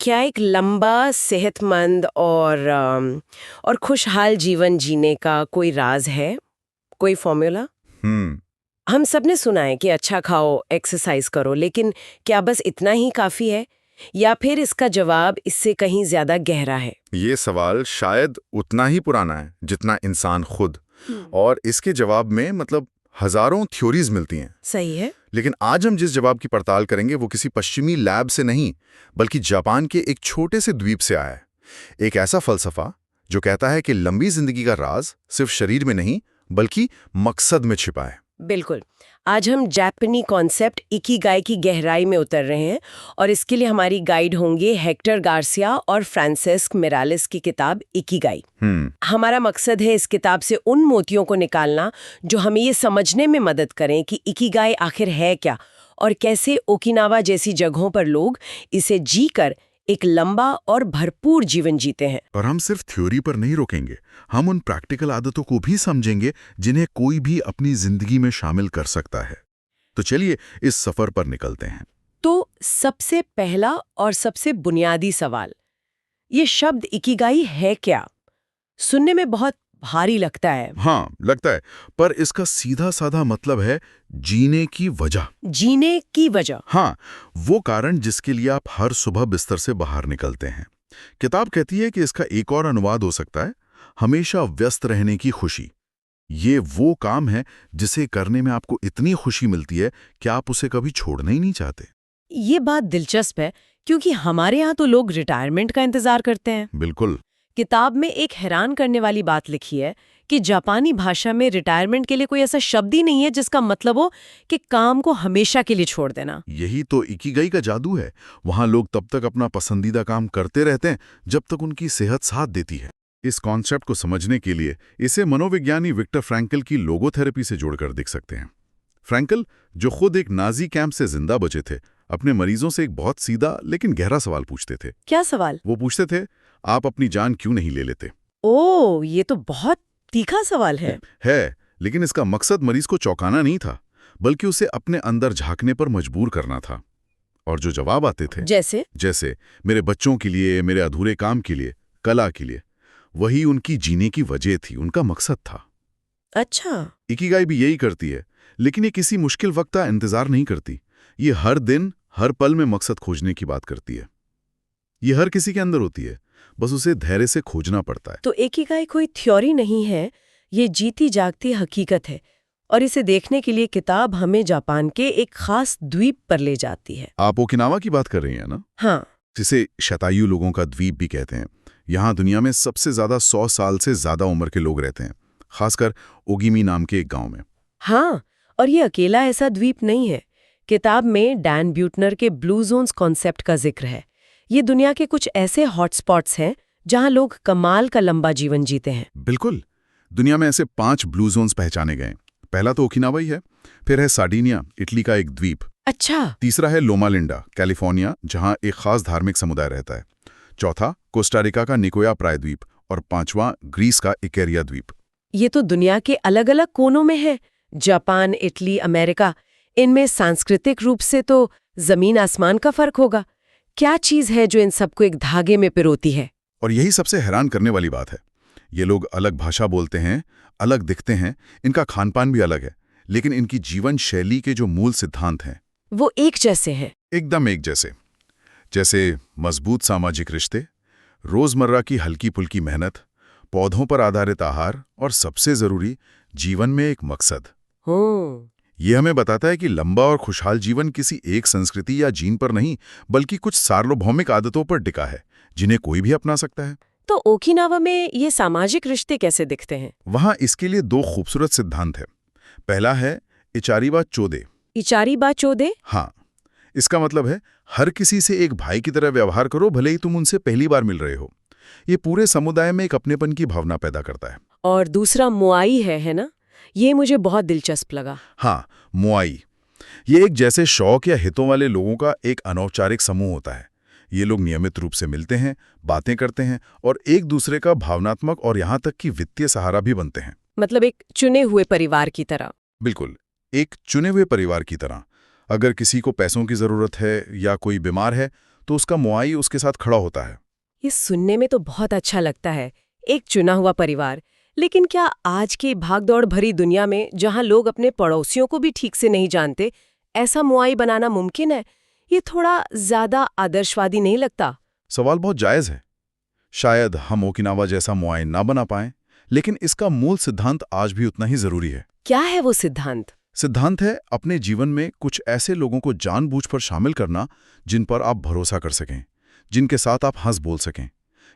क्या एक लंबा, सेहतमंद और खुशहाल जीवन जीने का कोई राज है? कोई फॉर्मूला? हम्म हम सबने सुना है कि अच्छा खाओ, एक्सरसाइज करो, लेकिन क्या बस इतना ही काफी है? या फिर इसका जवाब इससे कहीं ज्यादा गहरा है? ये सवाल शायद उतना ही पुराना है जितना इंसान खुद। और इसके जवाब में हजारों थ्योरीज मिलती हैं। सही है। लेकिन आज हम जिस जवाब की पड़ताल करेंगे वो किसी पश्चिमी लैब से नहीं, बल्कि जापान के एक छोटे से द्वीप से आया है। एक ऐसा फलसफा जो कहता है कि लंबी जिंदगी का राज सिर्फ शरीर में नहीं, बल्कि मकसद में छिपा है। बिल्कुल। आज हम जापानी कॉन्सेप्ट इकिगाई की गहराई में उतर रहे हैं और इसके लिए हमारी गाइड होंगे हेक्टर गार्सिया और फ्रांसिस्क मिरालिस की किताब इकिगाई। हमारा मकसद है इस किताब से उन मोतियों को निकालना जो हमें ये समझने में मदद करें कि इकिगाई आखिर है क्या और कैसे ओकिनावा जैसी जगहों पर लोग इसे जीकर एक लंबा और भरपूर जीवन जीते हैं। और हम सिर्फ थ्योरी पर नहीं रोकेंगे, हम उन प्रैक्टिकल आदतों को भी समझेंगे जिन्हें कोई भी अपनी जिंदगी में शामिल कर सकता है। तो चलिए इस सफर पर निकलते हैं। तो सबसे पहला और सबसे बुनियादी सवाल, ये शब्द इकिगाई है क्या? सुनने में बहुत भारी लगता है। हाँ, लगता है, पर इसका सीधा साधा मतलब है जीने की वजह। जीने की वजह। हाँ, वो कारण जिसके लिए आप हर सुबह बिस्तर से बाहर निकलते हैं। किताब कहती है कि इसका एक और अनुवाद हो सकता है हमेशा व्यस्त रहने की खुशी। ये वो काम है जिसे करने में आपको इतनी खुशी मिलती है कि आप उसे कभी छोड़ना ही नहीं चाहते। ये बात दिलचस्प है क्योंकि हमारे यहाँ तो लोग रिटायरमेंट का इंतजार करते हैं। बिल्कुल। किताब में एक हैरान करने वाली बात लिखी है कि जापानी भाषा में रिटायरमेंट के लिए कोई ऐसा शब्द ही नहीं है जिसका मतलब हो कि काम को हमेशा के लिए छोड़ देना। यही तो इकिगाई का जादू है। वहां लोग तब तक अपना पसंदीदा काम करते रहते हैं जब तक उनकी सेहत साथ देती है। इस कॉन्सेप्ट को समझने के लिए इसे मनोविज्ञानी विक्टर फ्रैंकल की लोगोथेरेपी से जोड़कर देख सकते हैं। फ्रैंकल, जो खुद एक नाजी कैंप से जिंदा बचे थे, अपने मरीजों से एक बहुत सीधा लेकिन गहरा सवाल पूछते थे। क्या सवाल? वो पूछते थे, आप अपनी जान क्यों नहीं ले लेते? ओह, ये तो बहुत तीखा सवाल है। लेकिन इसका मकसद मरीज को चौंकाना नहीं था, बल्कि उसे अपने अंदर झांकने पर मजबूर करना था। और जो जवाब आते थे, जैसे मेरे बच्चों के लिए, मेरे अधूरे काम के लिए, कला के लिए, वही उनकी जीने की वजह थी, उनका मकसद था। अच्छा। इकिगाई भी यही करती है, लेकिन ये किसी मुश्किल वक्त का इंतजार नहीं करती। ये हर दिन, हर पल में मकसद खोजने की बात करती है। ये हर किसी के अंदर होती है, बस उसे धैर्य से खोजना पड़ता है। तो इकिगाई कोई थ्योरी नहीं है, ये जीती जागती हकीकत है। और इसे देखने के लिए किताब हमें जापान के एक खास द्वीप पर ले जाती है। आप ओकिनावा की बात कर रही हैं ना? हाँ। जिसे शतायु लोगों का द्वीप भी कहते हैं। यहाँ दुनिया में सबसे ज्यादा 100 साल से ज्यादा उम्र के लोग रहते हैं, खासकर ओगिमी नाम के एक गांव में। हाँ, और ये अकेला ऐसा द्वीप नहीं है। किताब में डैन ब्यूटनर के ब्लू जोन्स कॉन्सेप्ट का जिक्र है। ये दुनिया के कुछ ऐसे हॉटस्पॉट्स हैं जहां लोग कमाल का लंबा जीवन जीते हैं। बिल्कुल। दुनिया में ऐसे 5 ब्लू जोन्स पहचाने गए। पहला तो ओकिनावा ही है, फिर है सार्डिनिया, इटली का एक द्वीप। अच्छा। तीसरा है लोमा लिंडा, कैलिफोर्निया, जहां एक खास धार्मिक समुदाय रहता है। चौथा कोस्टारिका का निकोया प्रायद्वीप और 5वां ग्रीस का इकेरिया द्वीप। ये तो दुनिया के अलग अलग कोनों में है। जापान, इटली, अमेरिका, इनमें सांस्कृतिक रूप से तो जमीन आसमान का फर्क होगा। क्या चीज है जो इन सबको एक धागे में पिरोती है? और यही सबसे हैरान करने वाली बात है। ये लोग अलग भाषा बोलते हैं, अलग दिखते हैं, इनका खानपान भी अलग है, लेकिन इनकी जीवन शैली के जो मूल सिद्धांत हैं वो एक जैसे हैं। एकदम एक जैसे। जैसे मजबूत सामाजिक रिश्ते, रोजमर्रा की हल्की पुल्की मेहनत, पौधों पर आधारित आहार और सबसे जरूरी, जीवन में एक मकसद। ये हमें बताता है कि लंबा और खुशहाल जीवन किसी एक संस्कृति या जीन पर नहीं, बल्कि कुछ सार्वभौमिक आदतों पर टिका है जिन्हें कोई भी अपना सकता है। तो ओकिनावा में ये सामाजिक रिश्ते कैसे दिखते हैं? वहां इसके लिए 2 खूबसूरत सिद्धांत है। पहला है इचारीबा चोदे। इचारीबा चोदे? हाँ, इसका मतलब है हर किसी से एक भाई की तरह व्यवहार करो, भले ही तुम उनसे पहली बार मिल रहे हो। ये पूरे समुदाय में एक अपनेपन की भावना पैदा करता है। और दूसरा मोआई है ना? ये मुझे बहुत दिलचस्प लगा। हाँ, मोआई। ये एक जैसे शौक या हितों वाले लोगों का एक अनौपचारिक समूह होता है। ये लोग नियमित रूप से मिलते हैं, बातें करते हैं और एक दूसरे का भावनात्मक और यहाँ तक कि वित्तीय सहारा भी बनते हैं। मतलब एक चुने हुए परिवार की तरह। बिल्कुल, एक चुने हुए परिवार की तरह। अगर किसी को पैसों की जरूरत है या कोई बीमार है तो उसका मुआई उसके साथ खड़ा होता है। ये सुनने में तो बहुत अच्छा लगता है, एक चुना हुआ परिवार। लेकिन क्या आज की भागदौड़ भरी दुनिया में, जहां लोग अपने पड़ोसियों को भी ठीक से नहीं जानते, ऐसा मुआई बनाना मुमकिन है? ये थोड़ा ज्यादा आदर्शवादी नहीं लगता? सवाल बहुत जायज है। शायद हम ओकिनावा जैसा मुआई ना बना पाएं, लेकिन इसका मूल सिद्धांत आज भी उतना ही जरूरी है। क्या है वो सिद्धांत? सिद्धांत है अपने जीवन में कुछ ऐसे लोगों को जानबूझकर शामिल करना जिन पर आप भरोसा कर सकें, जिनके साथ आप हंस बोल सकें।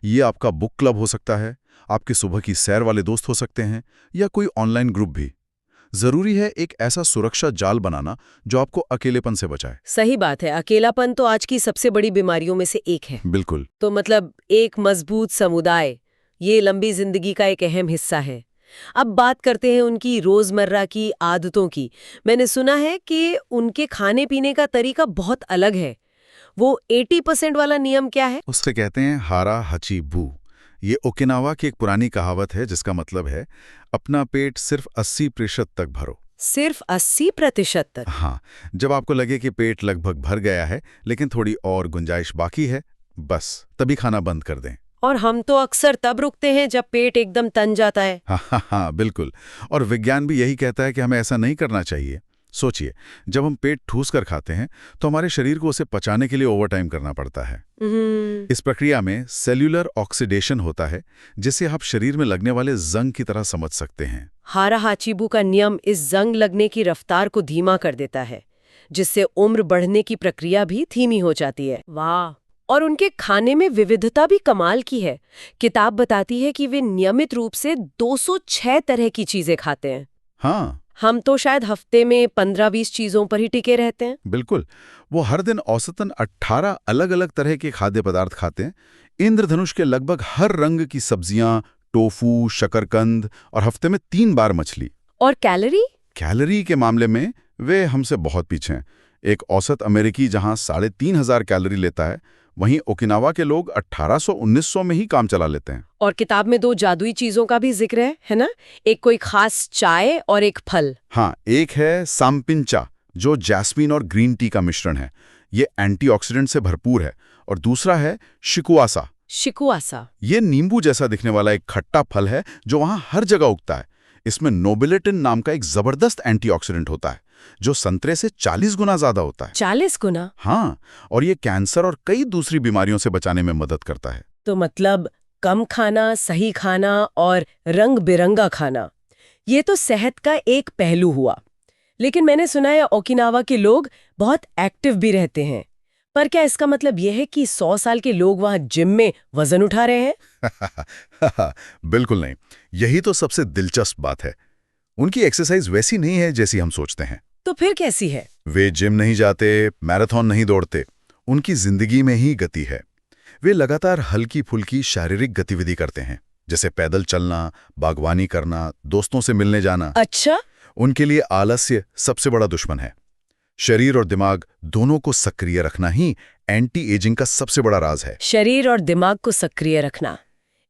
ये आपका बुक क्लब हो सकता है, आपके सुबह की सैर वाले दोस्त हो सकते हैं, या कोई ऑनलाइन ग्रुप भी। जरूरी है एक ऐसा सुरक्षा जाल बनाना जो आपको अकेलेपन से बचाए। सही बात है, अकेलापन तो आज की सबसे बड़ी बीमारियों में से एक है। बिल्कुल। तो मतलब एक मजबूत समुदाय, ये लंबी जिंदगी का एक अहम हिस्सा है। अब बात करते हैं उनकी रोजमर्रा की आदतों की। मैंने सुना है कि उनके खाने पीने का तरीका बहुत अलग है। वो 80% वाला नियम क्या है? उससे कहते हैं हारा हची बू। ये ओकिनावा की एक पुरानी कहावत है जिसका मतलब है अपना पेट सिर्फ 80% तक भरो। सिर्फ 80% तक? हाँ, जब आपको लगे कि पेट लगभग भर गया है लेकिन थोड़ी और गुंजाइश बाकी है, बस तभी खाना बंद कर दें। और हम तो अक्सर तब रुकते हैं जब पेट एकदम तन जाता है। हाँ, बिल्कुल। और विज्ञान भी यही कहता है कि हमें ऐसा नहीं करना चाहिए। सोचिए, जब हम पेट ठूस कर खाते हैं तो हमारे शरीर को उसे पचाने के लिए ओवरटाइम करना पड़ता है। इस प्रक्रिया में सेल्यूलर ऑक्सीडेशन होता है, जिसे आप शरीर में लगने वाले जंग की तरह समझ सकते हैं। हारा हाचीबू का नियम इस जंग लगने की रफ्तार को धीमा कर देता है, जिससे उम्र बढ़ने की प्रक्रिया भी धीमी हो जाती है। वाह! और उनके खाने में विविधता भी कमाल की है। किताब बताती है कि वे नियमित रूप से 206 तरह की चीजें खाते हैं। हाँ, हम तो शायद हफ्ते में 15-20 चीजों पर ही टिके रहते हैं। बिल्कुल। वो हर दिन औसतन 18 अलग-अलग तरह के खाद्य पदार्थ खाते हैं। इंद्रधनुष के लगभग हर रंग की सब्जियां, टोफू, शकरकंद और हफ्ते में 3 बार मछली। और कैलोरी? कैलोरी के मामले में वे हमसे बहुत पीछे हैं। एक औसत अमेरिकी जहां 3500 कैलोरी लेता है, वहीं ओकिनावा के लोग 1800-1900 में ही काम चला लेते हैं। और किताब में 2 जादुई चीजों का भी जिक्र है ना? एक कोई खास चाय और एक फल। हाँ, एक है साम्पिंचा, जो जैस्मीन और ग्रीन टी का मिश्रण है। ये एंटीऑक्सीडेंट से भरपूर है। और दूसरा है शिकुआसा। शिकुआसा? ये नींबू जैसा दिखने वाला एक खट्टा फल है जो वहां हर जगह उगता है। इसमें नोबिलेटिन नाम का एक जबरदस्त एंटीऑक्सीडेंट होता है, जो संतरे से 40 गुना ज्यादा होता है। 40 गुना? हाँ, और ये कैंसर और कई दूसरी बीमारियों से बचाने में मदद करता है। तो मतलब कम खाना, सही खाना और रंग बिरंगा खाना, ये तो सेहत का एक पहलू हुआ। लेकिन मैंने सुना है ओकिनावा के लोग बहुत एक्टिव भी रहते हैं। पर क्या इसका मतलब यह है कि 100 साल के लोग वहां जिम में वजन उठा रहे हैं? बिल्कुल नहीं। यही तो सबसे दिलचस्प बात है। उनकी एक्सरसाइज वैसी नहीं है जैसी हम सोचते हैं। तो फिर कैसी है? वे जिम नहीं जाते, मैराथन नहीं दौड़ते। उनकी जिंदगी में ही गति है। वे लगातार हल्की फुल्की शारीरिक गतिविधि करते हैं, जैसे पैदल चलना, बागवानी करना, दोस्तों से मिलने जाना। अच्छा? उनके लिए आलस्य सबसे बड़ा दुश्मन है। शरीर और दिमाग दोनों को सक्रिय रखना ही एंटी एजिंग का सबसे बड़ा राज है। शरीर और दिमाग को सक्रिय रखना।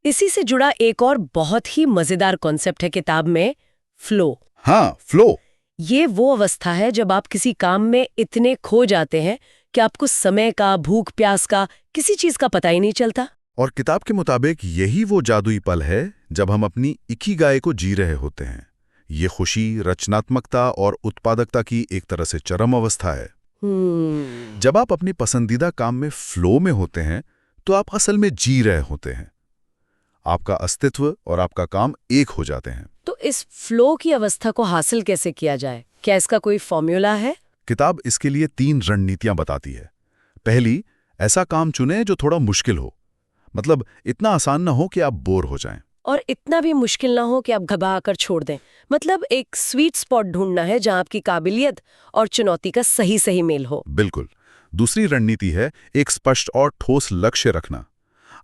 इसी से जुड़ा एक और बहुत ही मजेदार कॉन्सेप्ट है किताब में, फ्लो। हाँ, फ्लो। ये वो अवस्था है जब आप किसी काम में इतने खो जाते हैं कि आपको समय का, भूख प्यास का, किसी चीज का पता ही नहीं चलता। और किताब के मुताबिक यही वो जादुई पल है जब हम अपनी इकिगाई को जी रहे होते हैं। ये खुशी, रचनात्मकता और उत्पादकता की एक तरह से चरम अवस्था है। जब आप अपनी पसंदीदा काम में फ्लो में होते हैं तो आप असल में जी रहे होते हैं। आपका अस्तित्व और आपका काम एक हो जाते हैं। तो इस फ्लो की अवस्था को हासिल कैसे किया जाए? क्या इसका कोई फॉर्मूला है? किताब इसके लिए 3 रणनीतियां बताती है। पहली, ऐसा काम चुनें जो थोड़ा मुश्किल हो, मतलब इतना आसान ना हो कि आप बोर हो जाएं। और इतना भी मुश्किल ना हो कि आप घबरा कर छोड़ दें। मतलब एक स्वीट स्पॉट ढूंढना है जहां आपकी काबिलियत और चुनौती का सही मेल हो। बिल्कुल। दूसरी रणनीति है एक स्पष्ट और ठोस लक्ष्य रखना।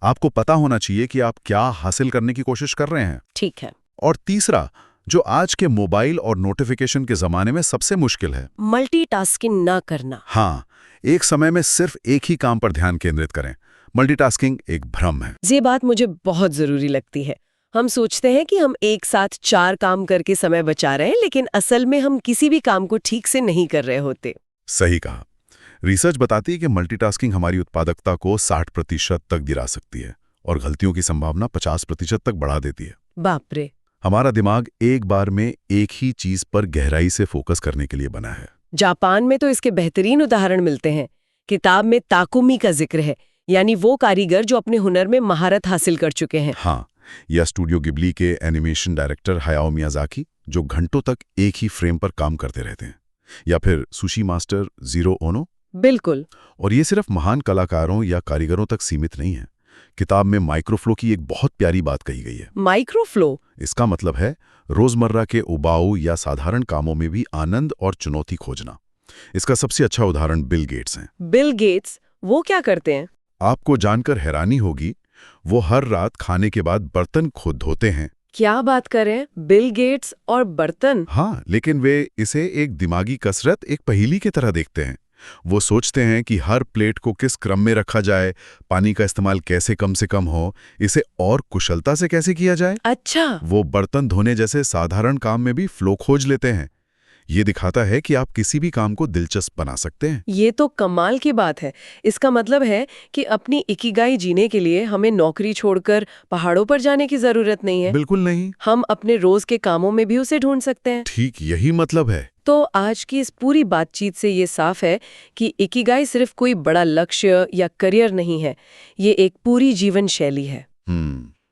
आपको पता होना चाहिए कि आप क्या हासिल करने की कोशिश कर रहे हैं। ठीक है। और तीसरा, जो आज के मोबाइल और नोटिफिकेशन के जमाने में सबसे मुश्किल है, मल्टीटास्किंग ना करना। हाँ, एक समय में सिर्फ एक ही काम पर ध्यान केंद्रित करें। मल्टीटास्किंग एक भ्रम है। ये बात मुझे बहुत जरूरी लगती है। हम सोचते हैं कि हम एक साथ 4 काम करके समय बचा रहे हैं, लेकिन असल में हम किसी भी काम को ठीक से नहीं कर रहे होते। सही कहा। रिसर्च बताती है कि मल्टीटास्किंग हमारी उत्पादकता को 60% तक गिरा सकती है और गलतियों की संभावना 50% तक बढ़ा देती है। बाप रे। हमारा दिमाग एक बार में एक ही चीज पर गहराई से फोकस करने के लिए बना है। जापान में तो इसके बेहतरीन उदाहरण मिलते हैं। किताब में ताकुमी का जिक्र है, यानी वो कारीगर जो अपने हुनर में महारत हासिल कर चुके हैं। हाँ, या स्टूडियो गिबली के एनिमेशन डायरेक्टर हायाओ मियाज़ाकी जो घंटों तक एक ही फ्रेम पर काम करते रहते हैं, या फिर सुशी मास्टर ज़ीरो ओनो। बिल्कुल। और ये सिर्फ महान कलाकारों या कारीगरों तक सीमित नहीं है। किताब में माइक्रोफ्लो की एक बहुत प्यारी बात कही गई है। माइक्रोफ्लो? इसका मतलब है रोजमर्रा के उबाऊ या साधारण कामों में भी आनंद और चुनौती खोजना। इसका सबसे अच्छा उदाहरण बिल गेट्स हैं। Bill Gates? वो क्या करते हैं? आपको जानकर हैरानी होगी, वो हर रात खाने के बाद बर्तन खुद धोते हैं। क्या बात कर रहे हैं? बिल गेट्स और बर्तन? हाँ, लेकिन वे इसे एक दिमागी कसरत, एक पहेली की तरह देखते हैं। वो सोचते हैं कि हर प्लेट को किस क्रम में रखा जाए, पानी का इस्तेमाल कैसे कम से कम हो, इसे और कुशलता से कैसे किया जाए। अच्छा। वो बर्तन धोने जैसे साधारण काम में भी फ्लो खोज लेते हैं। ये दिखाता है कि आप किसी भी काम को दिलचस्प बना सकते हैं। ये तो कमाल की बात है। इसका मतलब है कि अपनी इकिगाई जीने के लिए हमें नौकरी छोड़कर पहाड़ों पर जाने की जरूरत नहीं है। बिल्कुल नहीं। हम अपने रोज के कामों में भी उसे ढूंढ सकते हैं। ठीक यही मतलब है। तो आज की इस पूरी बातचीत से ये साफ है कि इकिगाई सिर्फ कोई बड़ा लक्ष्य या करियर नहीं है, ये एक पूरी जीवन शैली है।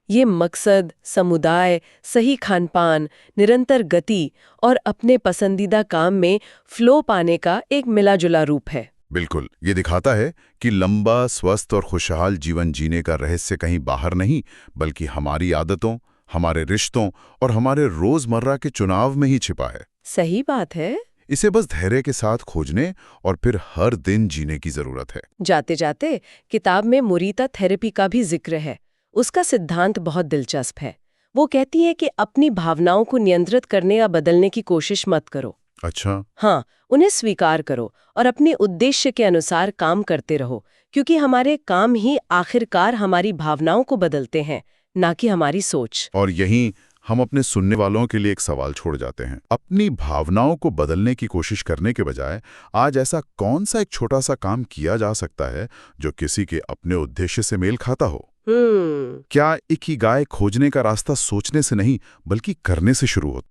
ये मकसद, समुदाय, सही खानपान, निरंतर गति और अपने पसंदीदा काम में फ्लो पाने का एक मिला-जुला रूप है। बिल्कुल, ये दिखाता है कि लंबा, स्वस्थ और खुशहाल जीवन जीने का रहस्य कहीं बाहर नहीं, बल्कि हमारी आदतों, हमारे रिश्तों और हमारे रोजमर्रा के चुनाव में ही छिपा है। सही बात है। इसे बस धैर्य के साथ खोजने और फिर हर दिन जीने की जरूरत है। जाते जाते किताब में मुरीता थेरेपी का भी जिक्र है। उसका सिद्धांत बहुत दिलचस्प है। वो कहती है कि अपनी भावनाओं को नियंत्रित करने या बदलने की कोशिश मत करो। अच्छा। हाँ, उन्हें स्वीकार करो और अपने उद्देश्य के अनुसार काम करते रहो, क्योंकि हमारे काम ही आखिरकार हमारी भावनाओं को बदलते हैं, ना कि हमारी सोच। और यहीं हम अपने सुनने वालों के लिए एक सवाल छोड़ जाते हैं। अपनी भावनाओं को बदलने की कोशिश करने के बजाय आज ऐसा कौन सा एक छोटा सा काम किया जा सकता है जो किसी के अपने उद्देश्य से मेल खाता हो? क्या इकिगाई खोजने का रास्ता सोचने से नहीं बल्कि करने से शुरू होता है?